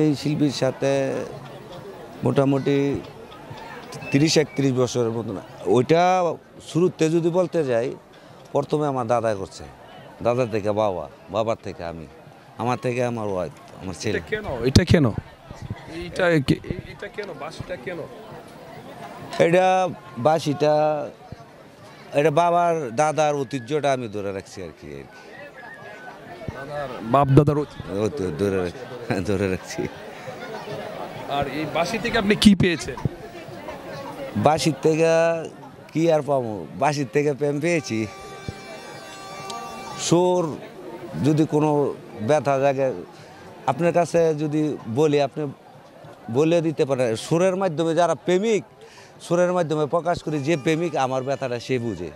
এই শিল্পীর সাথে মোটামুটি 30-31 বছরের মতন। ওইটা শুরুতে যদি বলতে যাই, প্রথমে আমার দাদা করছে, দাদা থেকে বাবা, বাবার থেকে আমি, আমার থেকে আমার ওয়াইফ, আমার ছেলে। এটা কেন এটা কেন বাঁশিটা কেন? এটা বাঁশিটা, এটা বাবার দাদার ঐতিহ্যটা আমি ধরে রাখছি আর কি। বাপ দাদার ধরে রাখছি। আর এই বাঁশি থেকে আপনি কি পেয়েছেন? বাঁশির থেকে কি আর পাবো, বাঁশির থেকে প্রেম পেয়েছি। সুর যদি কোনো ব্যথা জাগে আপনার কাছে যদি বলি, আপনি বলে দিতে পারেন। সুরের মাধ্যমে যারা প্রেমিক, সুরের মাধ্যমে প্রকাশ করি, যে প্রেমিক আমার ব্যথাটা সে বুঝে।